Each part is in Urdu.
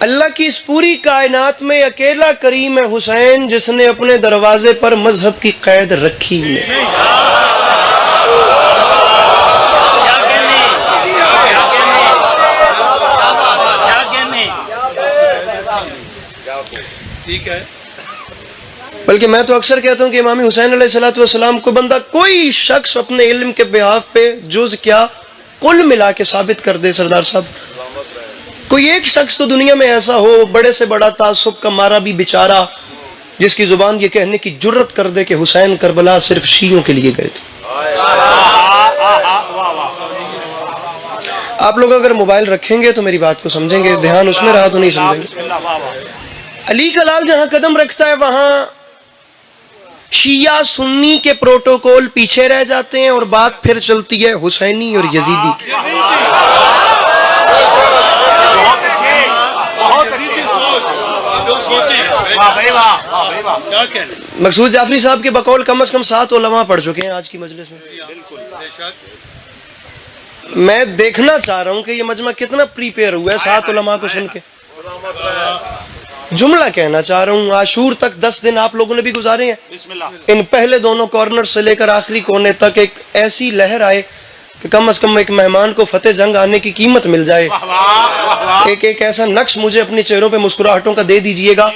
اللہ کی اس پوری کائنات میں اکیلا کریم ہے حسین جس نے اپنے دروازے پر مذہب کی قید رکھی نہیں. ٹھیک ہے. بلکہ میں تو اکثر کہتا ہوں کہ امام حسین علیہ الصلوۃ والسلام کو بندہ کوئی شخص اپنے علم کے بحاف پہ جز کیا کل ملا کے ثابت کر دے. سردار صاحب کوئی ایک شخص تو دنیا میں ایسا ہو بڑے سے بڑا تعصب کا مارا بھی بیچارہ جس کی زبان یہ کہنے کی جرت کر دے کہ حسین کربلا صرف شیعوں کے لیے گئے تھے. آپ لوگ اگر موبائل رکھیں گے تو میری بات کو سمجھیں گے, دھیان اس میں رہا تو نہیں سمجھیں گے. علی کا لال جہاں قدم رکھتا ہے وہاں شیعہ سنی کے پروٹوکول پیچھے رہ جاتے ہیں اور بات پھر چلتی ہے حسینی اور یزیدی کی. مقصود جعفری صاحب کے بقول کم از کم 7 علماء پڑھ چکے ہیں آج کی مجلس میں. میں دیکھنا چاہ رہا ہوں کہ یہ مجمع کتنا پریپیئر ہوا ہے 7 علماء کو سن کے. جملہ کہنا چاہ رہا ہوں, عاشور تک 10 دن آپ لوگوں نے بھی گزارے ہیں. ان پہلے دونوں کارنر سے لے کر آخری کونے تک ایک ایسی لہر آئے کہ کم از کم ایک مہمان کو فتح جنگ آنے کی قیمت مل جائے. ایک ایسا نقش مجھے اپنے چہروں پہ مسکراہٹوں کا دے دیجئے گا.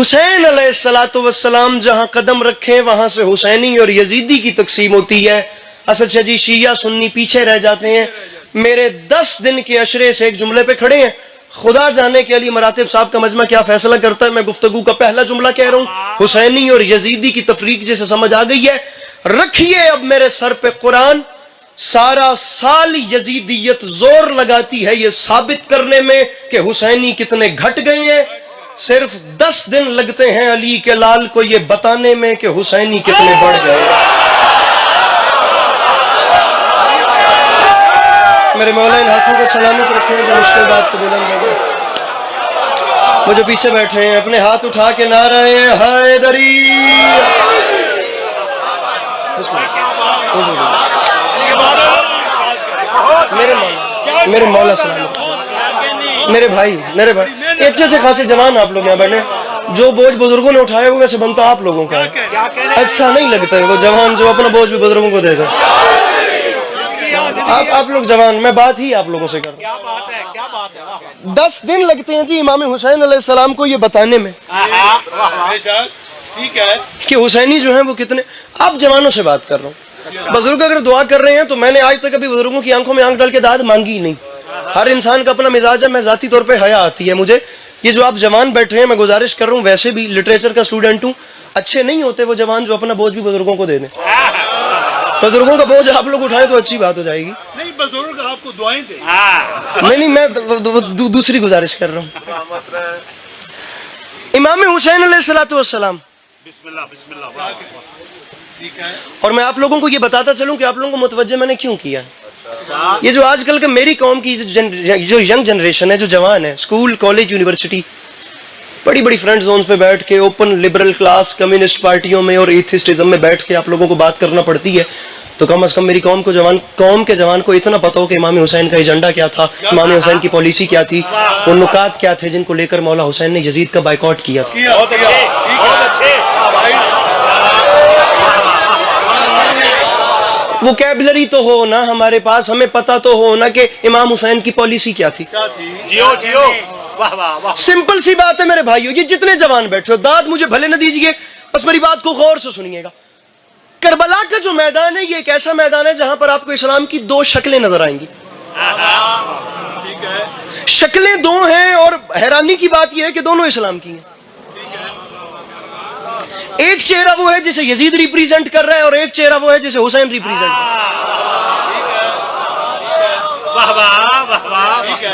حسین علیہ الصلوۃ والسلام جہاں قدم رکھیں وہاں سے حسینی اور یزیدی کی تقسیم ہوتی ہے. اسد شاہ جی شیعہ سنی پیچھے رہ جاتے ہیں. میرے 10 دن کے عشرے سے ایک جملے پہ کھڑے ہیں. خدا جانے کے علی مراتب صاحب کا مجمع کیا فیصلہ کرتا ہے. میں گفتگو کا پہلا جملہ کہہ رہا ہوں, حسینی اور یزیدی کی تفریق جسے سمجھ آ گئی ہے رکھیے اب میرے سر پہ قرآن. سارا سال یزیدیت زور لگاتی ہے یہ ثابت کرنے میں کہ حسینی کتنے گھٹ گئے ہیں. صرف 10 دن لگتے ہیں علی کے لال کو یہ بتانے میں کہ حسینی کتنے بڑھ گئے. میرے مولا ان ہاتھوں کو سلامت رکھیں جو مشکل بات کو بلند کریں. وہ جو پیچھے بیٹھے ہیں اپنے ہاتھ اٹھا کے نعرہ حیدری. میرے مولا سلامت. میرے بھائی اچھے خاصے جوان آپ لوگ یہاں بیٹھے. جو بوجھ بزرگوں نے اٹھایا وہ ویسے بنتا آپ لوگوں کا ہے. اچھا نہیں لگتا ہے وہ جوان جو اپنا بوجھ بھی بزرگوں کو دے دے. آپ لوگ جوان, میں بات ہی آپ لوگوں سے کر رہا ہوں. 10 دن لگتے ہیں جی امام حسین علیہ السلام کو یہ بتانے میں کہ حسینی جو ہیں وہ کتنے. اب جوانوں سے بات کر رہا ہوں. بزرگ اگر دعا کر رہے ہیں تو میں نے آج تک ابھی بزرگوں کی آنکھوں میں آنکھ ڈال کے داد مانگی ہی نہیں. ہر انسان کا اپنا مزاج ہے. میں ذاتی طور پہ حیا آتی ہے مجھے. یہ جو آپ جوان بیٹھے ہیں میں گزارش کر رہا ہوں, ویسے بھی لٹریچر کا اسٹوڈنٹ ہوں, اچھے نہیں ہوتے وہ جوان جو اپنا بوجھ بھی بزرگوں کو دے دیں. بزرگوں کا بوجھ آپ لوگ اٹھائیں تو اچھی بات ہو جائے گی. نہیں بزرگ آپ کو دعائیں دیں. نہیں میں دوسری گزارش کر رہا ہوں. امام حسین علیہ الصلوۃ والسلام اور میں آپ لوگوں کو یہ بتاتا چلوں کہ آپ لوگوں کو متوجہ میں نے کیوں کیا. یہ جو آج کل کا میری قوم کی جو ینگ جنریشن ہے, جو جوان ہے, اسکول کالج یونیورسٹی بڑی بڑی فرینڈ زونز پہ بیٹھ کے اوپن لبرل کلاس کمیونسٹ پارٹیوں میں اور ایتھسٹزم میں بیٹھ کے آپ لوگوں کو بات کرنا پڑتی ہے, تو کم از کم میری قوم کے جوان کو اتنا پتہ ہو کہ امام حسین کا ایجنڈا کیا تھا, امام حسین کی پالیسی کیا تھی, وہ نکات کیا تھے جن کو لے کر مولا حسین نے یزید کا بائیکاٹ کیا تھا. ووکیبلری تو ہو نا ہمارے پاس, ہمیں پتہ تو ہو نا کہ امام حسین کی پالیسی کیا تھی. سمپل سی بات ہے میرے بھائیو. یہ جتنے جوان بیٹھے ہو داد مجھے بھلے نہ دیجیے, بس میری بات کو غور سے سنیے گا. کربلا کا جو میدان ہے یہ ایک ایسا میدان ہے جہاں پر آپ کو اسلام کی 2 شکلیں نظر آئیں گی. شکلیں 2 ہیں اور حیرانی کی بات یہ ہے کہ دونوں اسلام کی ہیں. ایک چہرہ وہ ہے جسے یزید ریپریزنٹ کر رہا ہے اور ایک چہرہ وہ ہے جسے حسین ریپریزنٹ کر رہا ہے.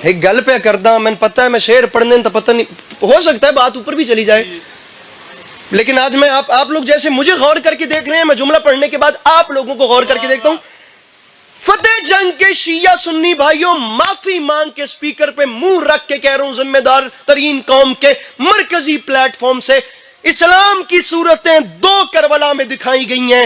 ایک گل پہ کردہ میں پتہ ہے میں شعر پڑھنے تو پتہ نہیں ہو سکتا ہے بات اوپر بھی چلی جائے, لیکن آج میں آپ لوگ جیسے مجھے غور کر کے دیکھ رہے ہیں, میں جملہ پڑھنے کے بعد آپ لوگوں کو غور کر کے دیکھتا ہوں. فتح جنگ کے شیعہ سنی بھائیوں, معافی مانگ کے سپیکر پہ منہ رکھ کے کہہ رہا ہوں, ذمہ دار ترین قوم کے مرکزی پلیٹ فارم سے, اسلام کی صورتیں 2 کربلا میں دکھائی گئی ہیں.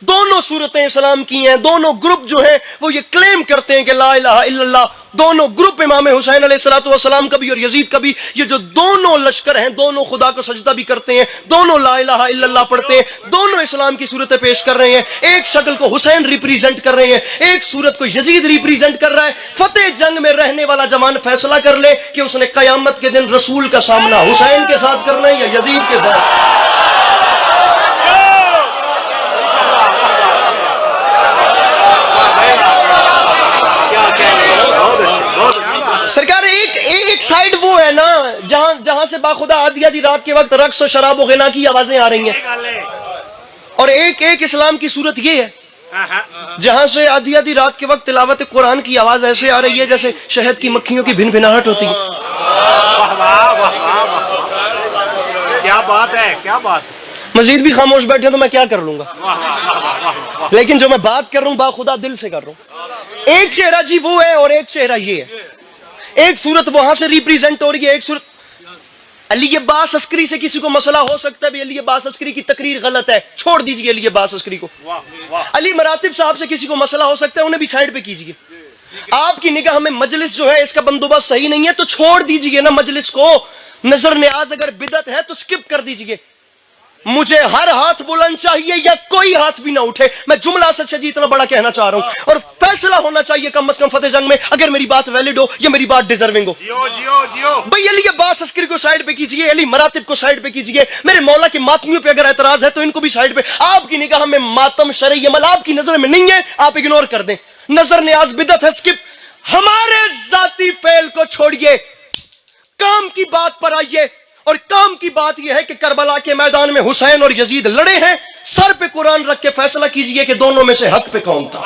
دونوں صورتیں اسلام کی ہیں. دونوں گروپ جو ہیں وہ یہ کلیم کرتے ہیں کہ لا الہ الا اللہ. دونوں گروپ امام حسین علیہ الصلوۃ والسلام کا بھی اور یزید کا بھی, یہ جو دونوں لشکر ہیں دونوں خدا کو سجدہ بھی کرتے ہیں, دونوں لا الہ الا اللہ پڑھتے ہیں, دونوں اسلام کی صورتیں پیش کر رہے ہیں. ایک شکل کو حسین ریپریزنٹ کر رہے ہیں, ایک صورت کو یزید ریپریزنٹ کر رہا ہے. فتح جنگ میں رہنے والا جوان فیصلہ کر لے کہ اس نے قیامت کے دن رسول کا سامنا حسین کے ساتھ کرنا ہے یا یزید کے ساتھ. سرکار ایک سائیڈ وہ ہے نا جہاں سے باخدا آدھی آدھی رات کے وقت رقص و شراب و غنا کی آوازیں آ رہی ہیں, اور ایک اسلام کی صورت یہ ہے جہاں سے آدھی آدھی رات کے وقت تلاوت قرآن کی آواز ایسے آ رہی ہے جیسے شہد کی مکھیوں کی بھن بھناہٹ ہوتی ہے. کیا بات ہے, کیا بات. مزید بھی خاموش بیٹھے تو میں کیا کر لوں گا, لیکن جو میں بات کر رہا ہوں باخدا دل سے کر رہا ہوں. ایک چہرہ جی وہ ہے اور ایک چہرہ یہ ہے. ایک صورت وہاں سے ریپریزنٹ ہو رہی ہے, ایک صورت علی عباس عسکری سے کسی کو مسئلہ ہو سکتا ہے بھی علی عباس عسکری کی تقریر غلط ہے, چھوڑ دیجئے علی عباس عسکری کو. علی مراتب صاحب سے کسی کو مسئلہ ہو سکتا ہے, انہیں بھی سائیڈ پہ کیجئے. آپ کی نگاہ میں مجلس جو ہے اس کا بندوبست صحیح نہیں ہے تو چھوڑ دیجئے نا مجلس کو. نظر نیاز اگر بدعت ہے تو سکپ کر دیجئے. مجھے ہر ہاتھ بلند چاہیے یا کوئی ہاتھ بھی نہ اٹھے. میں جملہ سچ جی اتنا بڑا کہنا چاہ رہا ہوں, اور فیصلہ ہونا چاہیے کم از کم فتح جنگ میں, اگر میری بات ویلڈ ہو یا میری بات ڈیزرونگ ہو. بھئی علی عباس عسکری کو سائیڈ پہ کیجئے, علی مراتب کو سائیڈ پہ کیجئے, میرے مولا کے ماتمیوں پہ اگر اعتراض ہے تو ان کو بھی سائیڈ پہ. آپ کی نگاہ میں ماتم شرعی عمل آپ کی نظر میں نہیں ہے, آپ اگنور کر دیں. نظر نیاز بدعت ہے, سکپ. ہمارے ذاتی فعل کو چھوڑیے, کام کی بات پر آئیے. اور کام کی بات یہ ہے کہ کربلا کے میدان میں حسین اور یزید لڑے ہیں. سر پہ قرآن رکھ کے فیصلہ کیجئے کہ دونوں میں سے حق پہ کون تھا.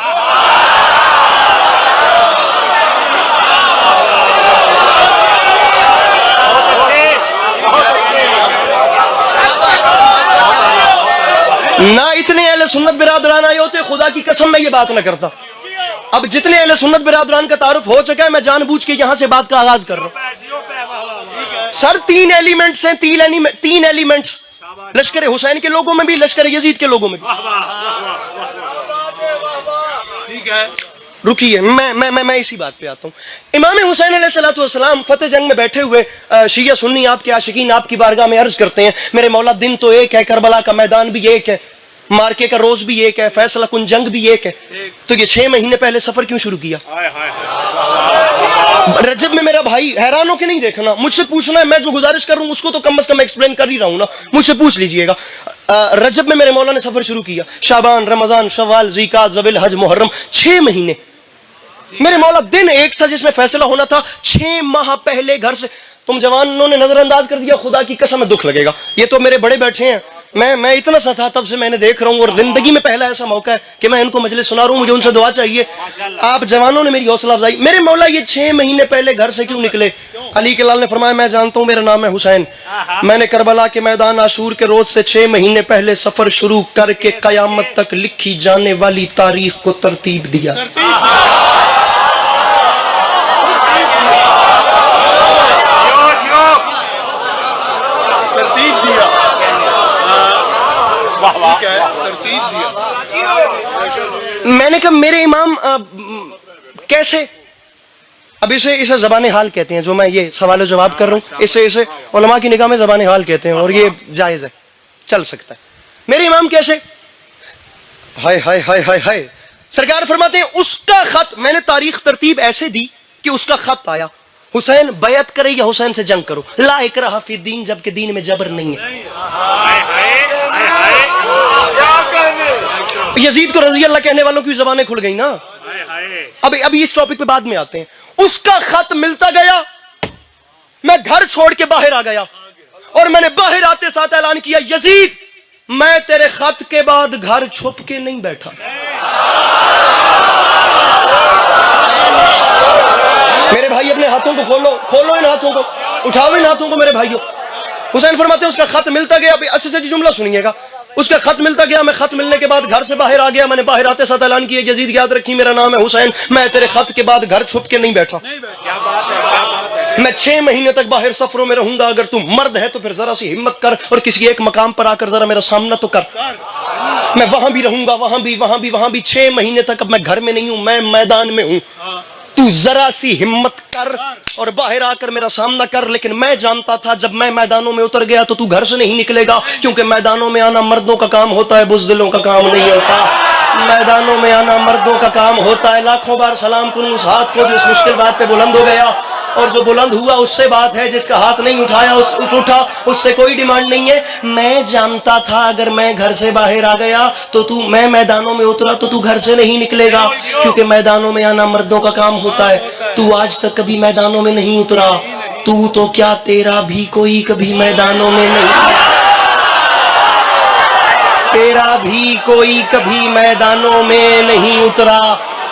نہ اتنے اہل سنت برادران آئے ہوتے, خدا کی قسم میں یہ بات نہ کرتا. اب جتنے اہل سنت برادران کا تعارف ہو چکا ہے, میں جان بوجھ کے یہاں سے بات کا آغاز کر رہا ہوں. سر تین ایلیمنٹس ہیں, تین ایلیمنٹس لشکر حسین کے لوگوں میں بھی, لشکر یزید کے لوگوں میں بھی. ٹھیک ہے, رکیے میں اسی بات پہ آتا ہوں. امام حسین علیہ الصلوۃ والسلام فتح جنگ میں بیٹھے ہوئے شیعہ سنی آپ کے عاشقین آپ کی بارگاہ میں عرض کرتے ہیں, میرے مولا دن تو ایک ہے, کربلا کا میدان بھی ایک ہے, مارکے کا روز بھی ایک ہے, فیصلہ کن جنگ بھی ایک ہے, تو یہ 6 مہینے پہلے سفر کیوں شروع کیا؟ رجب میں میرا بھائی حیران ہو کے نہیں دیکھنا, مجھ سے پوچھنا ہے, میں جو گزارش کر رہا ہوں اس کو تو کم از کم ایکسپلین کر ہی رہا ہوں نا, مجھ سے پوچھ لیجئے گا. رجب میں میرے مولا نے سفر شروع کیا, شعبان, رمضان, شوال, ذوالقعدہ, ذوالحج, حج, محرم, 6 مہینے. میرے مولا دن ایک تھا جس میں فیصلہ ہونا تھا, 6 ماہ پہلے گھر سے. تم جوانوں نے نظر انداز کر دیا, خدا کی قسم میں دکھ لگے گا. یہ تو میرے بڑے بیٹھے ہیں, میں اتنا سا تھا تب سے میں نے دیکھ رہا ہوں, اور زندگی میں پہلا ایسا موقع ہے کہ میں ان کو مجلس سنا رہا ہوں, مجھے ان سے دعا چاہیے. آپ جوانوں نے میری حوصلہ افزائی. میرے مولا یہ 6 مہینے پہلے گھر سے کیوں نکلے؟ علی کے لال نے فرمایا, میں جانتا ہوں میرا نام ہے حسین, میں نے کربلا کے میدان عاشور کے روز سے 6 مہینے پہلے سفر شروع کر کے قیامت تک لکھی جانے والی تاریخ کو ترتیب دیا. میں نے کہا میرے امام کیسے؟ اب اسے زبان حال کہتے ہیں, جو میں یہ سوال و جواب کر رہا ہوں اسے علماء کی نگاہ میں زبان حال کہتے ہیں, اور یہ جائز ہے, چل سکتا ہے. میرے امام کیسے؟ ہائے ہائے ہائے ہائے ہائے. سرکار فرماتے ہیں اس کا خط, میں نے تاریخ ترتیب ایسے دی کہ اس کا خط آیا, حسین بیعت کرے یا حسین سے جنگ کرو, لا اکراہ فی الدین, جبکہ دین میں جبر نہیں ہے. یزید کو رضی اللہ کہنے والوں کی زبانیں کھل گئی نا. ابھی اس ٹاپک پہ بعد میں آتے ہیں. اس کا خط ملتا گیا, میں گھر چھوڑ کے باہر آ گیا, اور میں نے باہر آتے ساتھ اعلان کیا, یزید میں تیرے خط کے بعد گھر چھپ کے نہیں بیٹھا. میرے بھائی اپنے ہاتھوں کو کھولو ان ہاتھوں کو, اٹھاؤ ان ہاتھوں کو میرے بھائیوں. حسین فرماتے ہیں اس کا خط ملتا گیا, ابھی اچھے سے جملہ سنیے گا. اس کا خط ملتا گیا, میں خط ملنے کے بعد گھر سے باہر آ گیا, میں نے باہر آتے ساتھ اعلان کیا, یزید یاد رکھی میرا نام ہے حسین, میں تیرے خط کے بعد گھر چھپ کے نہیں بیٹھا. میں 6 مہینے تک باہر سفروں میں رہوں گا, اگر تم مرد ہے تو پھر ذرا سی ہمت کر اور کسی ایک مقام پر آ کر ذرا میرا سامنا تو کر. میں وہاں بھی رہوں گا، وہاں بھی 6 مہینے تک اب میں گھر میں نہیں ہوں، میں میدان میں ہوں. تو ذرا سی ہمت کر اور باہر آ کر میرا سامنا کر. لیکن میں جانتا تھا جب میں میدانوں میں اتر گیا تو گھر سے نہیں نکلے گا، کیونکہ میدانوں میں آنا مردوں کا کام ہوتا ہے، بزدلوں کا کام نہیں ہوتا. میدانوں میں آنا مردوں کا کام ہوتا ہے. لاکھوں بار سلام کروں اس ہاتھ کو جو اس مشکل بات پہ بلند ہو گیا، اور جو بلند ہوا اس سے بات ہے، جس کا ہاتھ نہیں اٹھایا اٹھا اس سے کوئی ڈیمانڈ نہیں ہے. میں جانتا تھا اگر میں گھر سے باہر آ گیا تو میں میدانوں میں اترا تو تو گھر سے نہیں نکلے گا، کیونکہ میدانوں میں آنا مردوں کا کام ہوتا ہے. تو آج تک کبھی میدانوں میں نہیں اترا، تو کیا تیرا بھی کوئی کبھی میدانوں میں نہیں، تیرا بھی کوئی کبھی میدانوں میں نہیں اترا.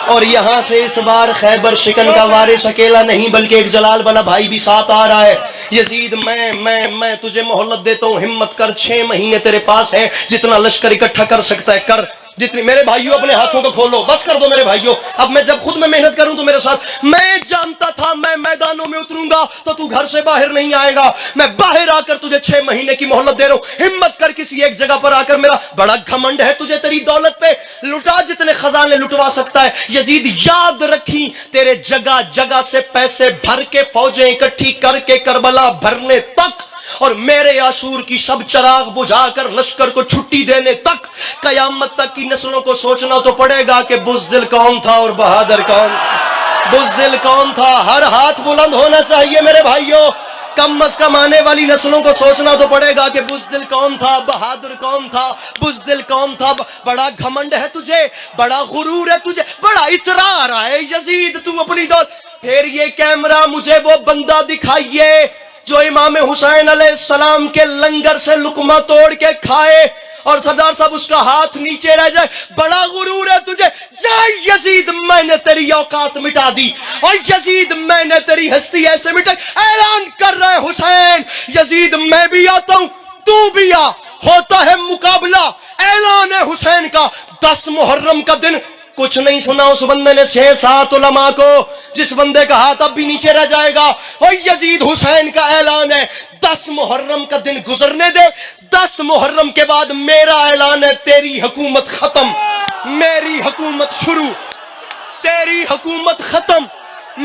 اور یہاں سے اس بار خیبر شکن کا وارث اکیلا نہیں بلکہ ایک جلال والا بھائی بھی ساتھ آ رہا ہے. یزید میں تجھے مہلت دیتا ہوں، ہمت کر، 6 مہینے تیرے پاس ہے، جتنا لشکر اکٹھا کر سکتا ہے کر. جتنی میرے بھائیوں اپنے ہاتھوں کو کھولو، بس کر دو میرے بھائیوں. اب میں جب خود میں محنت کروں تو میرے ساتھ. میں جانتا تھا میں میدانوں میں اتروں گا تو گھر سے باہر نہیں آئے گا. میں باہر آ کر تجھے 6 مہینے کی مہلت دے رہا ہوں. ہمت کر کسی ایک جگہ پر آ کر، میرا بڑا گھمنڈ ہے تجھے تیری دولت پہ، لٹا جتنے خزانے لٹوا سکتا ہے. یزید یاد رکھی تیرے جگہ جگہ سے پیسے بھر کے فوجیں اکٹھی کر کے کربلا بھرنے تک، اور میرے عاشور کی شب چراغ بجھا کر لشکر کو چھٹی دینے تک، قیامت تک کی نسلوں کو سوچنا تو پڑے گا کہ بزدل کون تھا اور بہادر کون تھا. بزدل کون تھا. ہر ہاتھ بلند ہونا چاہیے میرے بھائیوں. کم از کم آنے والی نسلوں کو سوچنا تو پڑے گا کہ بزدل کون تھا، بہادر کون تھا، بزدل کون تھا. بڑا گھمنڈ ہے تجھے، بڑا غرور ہے تجھے، بڑا اطرار ہے یزید تو اپنی دور. پھر یہ کیمرہ مجھے وہ بندہ دکھائیے جو امام حسین علیہ السلام کے لنگر سے لقمہ توڑ کے کھائے اور سردار صاحب اس کا ہاتھ نیچے رہ جائے. بڑا غرور ہے تجھے. جا یزید میں نے تیری اوقات مٹا دی، اور یزید میں نے تیری ہستی ایسے مٹائی. اعلان کر رہے حسین، یزید میں بھی آتا ہوں تو بھی آ، ہوتا ہے مقابلہ. اعلان ہے حسین کا. 10 محرم کا دن. کچھ نہیں سنا اس بندے نے 6-7 علماء کو، جس بندے کا ہاتھ اب بھی نیچے رہ جائے گا. اور یزید حسین کا اعلان ہے 10 محرم کا دن گزرنے دے، 10 محرم کے بعد میرا اعلان ہے تیری حکومت ختم، میری حکومت شروع، تیری حکومت ختم،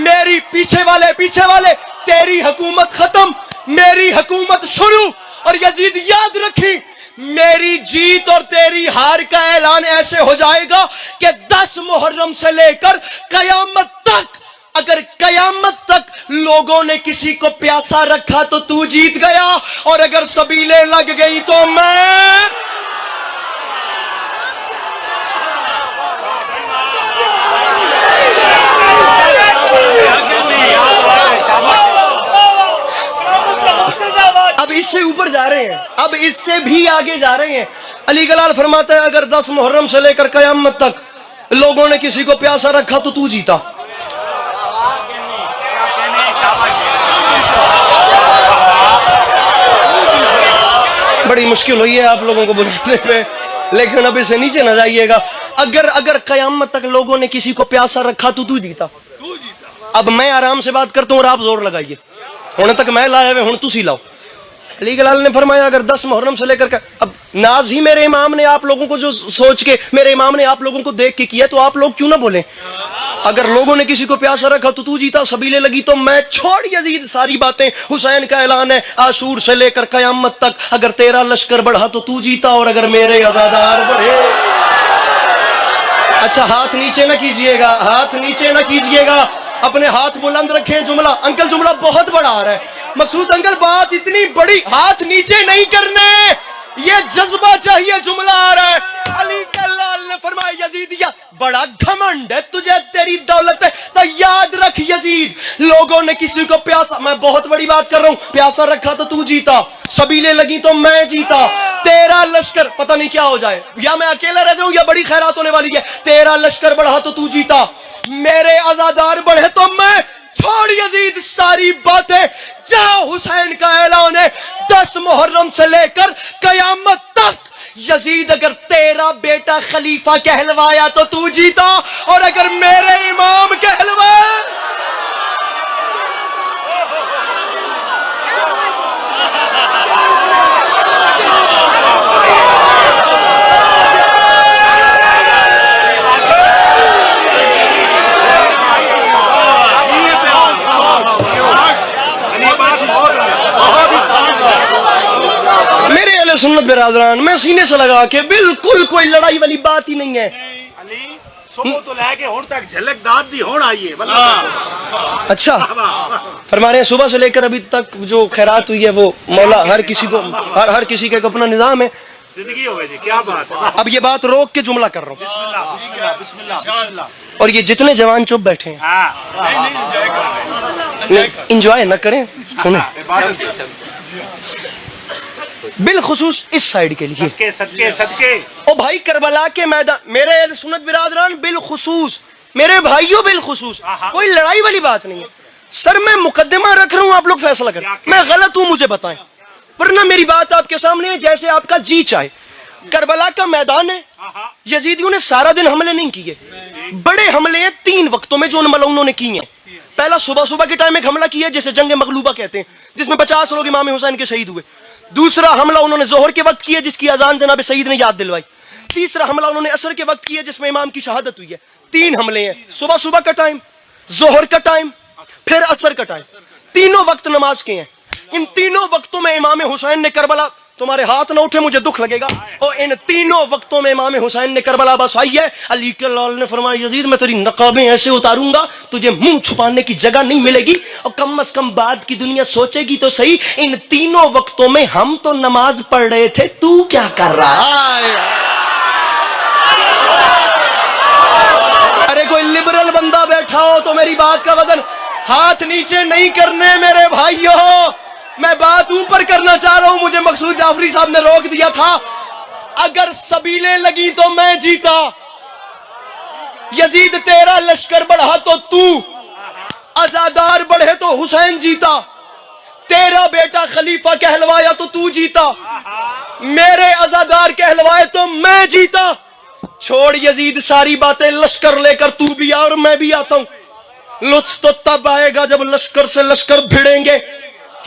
میری پیچھے والے تیری حکومت ختم، میری حکومت شروع. اور یزید یاد رکھی، میری جیت اور تیری ہار کا اعلان ایسے ہو جائے گا کہ 10 محرم سے لے کر قیامت تک، اگر قیامت تک لوگوں نے کسی کو پیاسا رکھا تو تو جیت گیا، اور اگر سبیلیں لگ گئی تو میں. اب اس سے اوپر جا رہے ہیں، اب اس سے بھی آگے جا رہے ہیں. علی گلال فرماتا ہے اگر 10 محرم سے لے کر قیامت تک لوگوں نے کسی کو پیاسا رکھا تو جیتا. بڑی مشکل ہوئی ہے آپ لوگوں کو بلانے میں، لیکن اب اسے نیچے نہ جائیے گا. اگر قیامت تک لوگوں نے کسی کو پیاسا رکھا تو جیتا. اب میں آرام سے بات کرتا ہوں اور آپ زور لگائیے. ہونے تک میں لایا ہوئے، ہوں تسی لاؤ. علی گلال نے فرمایا اگر 10 محرم سے لے کر، اب ناز ہی میرے امام نے آپ لوگوں کو جو سوچ کے، میرے امام نے آپ لوگوں کو دیکھ کے کیا، تو آپ لوگ کیوں نہ بولیں. اگر لوگوں نے کسی کو پیاسا رکھا تو جیتا، سبیلیں لگی تو میں. چھوڑ یزید ساری باتیں، حسین کا اعلان ہے عاشور سے لے کر قیامت تک اگر تیرا لشکر بڑھا تو جیتا، اور اگر میرے عزادار بڑھے. اچھا ہاتھ نیچے نہ کیجئے گا، ہاتھ نیچے نہ کیجئے گا، اپنے ہاتھ بلند رکھیں. جملہ انکل، جملہ بہت بڑا آ رہا ہے. مقصود انکل بات اتنی بڑی، ہاتھ نیچے نہیں کرنے، یہ جذبہ چاہیے. جملہ آ رہا ہے. علی گلال نے فرمایا یزید بڑا گھمنڈ ہے تجھے تیری دولت ہے، تو یاد رکھ یزید لوگوں نے کسی کو پیاسا، میں بہت بڑی بات کر رہا ہوں، پیاسا رکھا تو جیتا، سبیلیں لگی تو میں جیتا. تیرا لشکر پتہ نہیں کیا ہو جائے، یا میں اکیلا رہ جاؤں یا بڑی خیرات ہونے والی ہے. تیرا لشکر بڑھا تو جیتا، میرے عزادار بڑھے تو میں. چھوڑ یزید ساری باتیں، جا حسین کا اعلان ہے 10 محرم سے لے کر قیامت تک. یزید اگر تیرا بیٹا خلیفہ کہلوایا تو جیتا، اور اگر میرے امام کہلوایا. سنت برادران میں سینے سے لگا کے بالکل کوئی لڑائی والی بات ہی نہیں ہے. علی صبح تو لے کے ہن تک جھلک داد دی ہون آئی ہے اچھا فرما رہے ہیں صبح سے لے کر ابھی تک جو خیرات ہوئی ہے وہ مولا ہر کسی کو ہر کسی کا ایک اپنا نظام ہے. زندگی ہوئے جی کیا بات ہے. اب یہ بات روک کے جملہ کر رہا ہوں. بسم اللہ بسم اللہ بسم اللہ بسم اللہ. اور یہ جتنے جوان چپ بیٹھے ہیں ہاں انجوائے نہ کریں, سنیں بالخصوص اس سائیڈ کے لیے. صدقے صدقے صدقے. او بھائی کربلا کے میدان میرے اہل سنت برادران بالخصوص میرے بھائیوں بالخصوص کوئی لڑائی والی بات نہیں ہے. سر میں مقدمہ رکھ رہا ہوں, آپ لوگ فیصلہ کریں. میں غلط ہوں مجھے بتائیں, ورنہ میری بات آپ کے سامنے ہے جیسے آپ کا جی چاہے. کربلا کا میدان ہے, یزیدیوں نے سارا دن حملے نہیں کیے, بڑے حملے ہیں 3 وقتوں میں جو ان ملعونوں نے کیے ہیں. پہلا صبح کے ٹائم ایک حملہ کیا جسے جنگ مغلوبہ کہتے ہیں, جس میں 50 لوگ امام حسین کے شہید ہوئے. دوسرا حملہ انہوں نے ظہر کے وقت کیا جس کی اذان جناب سعید نے یاد دلوائی. تیسرا حملہ انہوں نے عصر کے وقت کیا جس میں امام کی شہادت ہوئی ہے. 3 حملے ہیں, صبح کا ٹائم, ظہر کا ٹائم, پھر عصر کا ٹائم. تینوں وقت نماز کے ہیں. ان تینوں وقتوں میں امام حسین نے کربلا, تمہارے ہاتھ نہ اٹھے مجھے دکھ لگے گا, اور ان تینوں وقتوں میں امام حسین نے کربلا بسائی ہے. علی کے لال نے فرمایا یزید میں تیری نقابیں ایسے اتاروں گا تجھے منہ چھپانے کی جگہ نہیں ملے گی, اور کم از کم بعد کی دنیا سوچے گی تو صحیح ان تینوں وقتوں میں ہم تو نماز پڑھ رہے تھے, تو کیا کر رہا ہے. ارے کوئی لبرل بندہ بیٹھا ہو تو میری بات کا وزن ہاتھ نیچے نہیں کرنے میرے بھائیوں. میں بات اوپر کرنا چاہ رہا ہوں, مجھے مقصود جعفری صاحب نے روک دیا تھا. اگر سبیلیں لگی تو میں جیتا, یزید تیرا لشکر بڑھا تو عزادار بڑھے تو حسین جیتا, تیرا بیٹا خلیفہ کہلوایا تو جیتا, میرے عزادار کہلوائے تو میں جیتا. چھوڑ یزید ساری باتیں, لشکر لے کر تو بھی آ اور میں بھی آتا ہوں. لطف تو تب آئے گا جب لشکر سے لشکر بھیڑیں گے.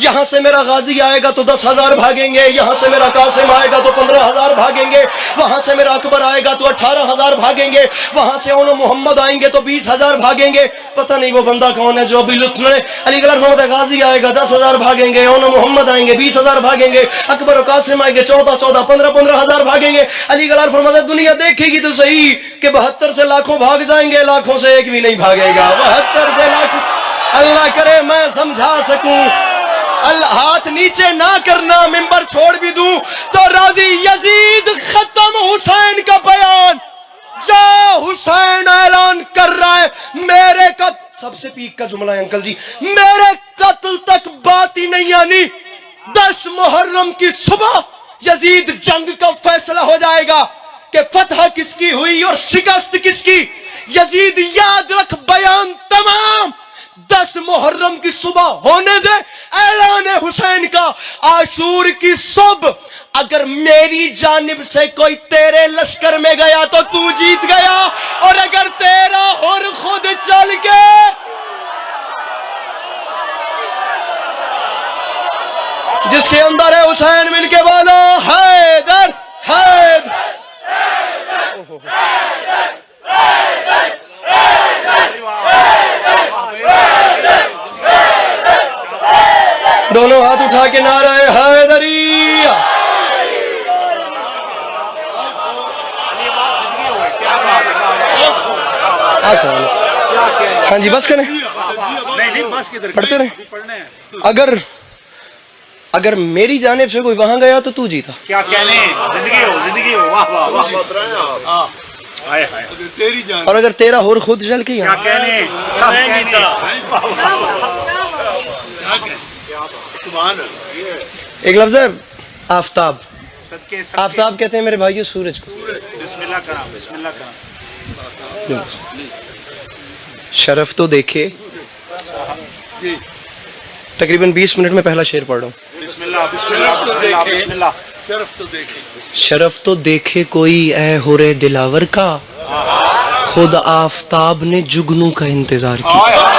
یہاں سے میرا غازی آئے گا تو 10,000 بھاگیں گے, یہاں سے میرا قاسم آئے گا تو 15,000 بھاگیں گے, وہاں سے میرا اکبر آئے گا تو 18,000 بھاگیں گے, وہاں سے اون محمد آئیں گے تو 20,000 بھاگیں گے. پتہ نہیں وہ بندہ کون ہے جو ابھی لطف میں علی گڑھ محمد غازی آئے گا 10,000 بھاگیں گے, اون محمد آئیں گے 20,000 بھاگیں گے, اکبر و قاسم آئیں گے 14 15,000 بھاگیں گے. علی گڑھ فرماتا ہے دنیا دیکھے گی تو صحیح کہ 72 سے لاکھوں بھاگ جائیں گے, لاکھوں سے ایک بھی نہیں بھاگے گا. 72 سے لاکھوں, اللہ کرے میں سمجھا سکوں. ہاتھ نیچے نہ کرنا, ممبر چھوڑ بھی دوں تو راضی. یزید ختم حسین کا بیان, جا حسین اعلان کر رہا ہے میرے قتل, سب سے پیک کا جملہ ہے انکل جی, میرے قتل تک بات ہی نہیں آنی. 10 محرم کی صبح یزید جنگ کا فیصلہ ہو جائے گا کہ فتح کس کی ہوئی اور شکست کس کی. یزید یاد رکھ بیان تمام 10 محرم کی صبح ہونے دے, اعلان حسین کا. عاشور کی صبح اگر میری جانب سے کوئی تیرے لشکر میں گیا تو تو جیت گیا, اور اگر تیرا ہر خود چل کے جس کے اندر ہے حسین مل کے بولو حیدر حیدر. دونوں ہاتھ اٹھا کے نعرہ حیدری. ہاں جی بس کریں, پڑھتے رہیں. اگر میری جانب سے کوئی وہاں گیا تو تو جیتا. کیا کہنے, زندگی ہو واہ واہ واہ. تیری جان اور اگر تیرا ہور خود جل کے کیا کہنے, ایک لفظ ہے آفتاب. صدقے آفتاب کہتے ہیں میرے بھائیو سورج کو. بسم اللہ کرام بسم اللہ کرام. شرف تو دیکھے, تقریباً 20 منٹ میں پہلا شعر پڑھ رہا ہوں. بسم اللہ بسم اللہ بسم اللہ بسم اللہ. شرف تو دیکھے, شرف تو دیکھے کوئی اے ہورے دلاور کا, خود آفتاب نے جگنوں کا انتظار کیا.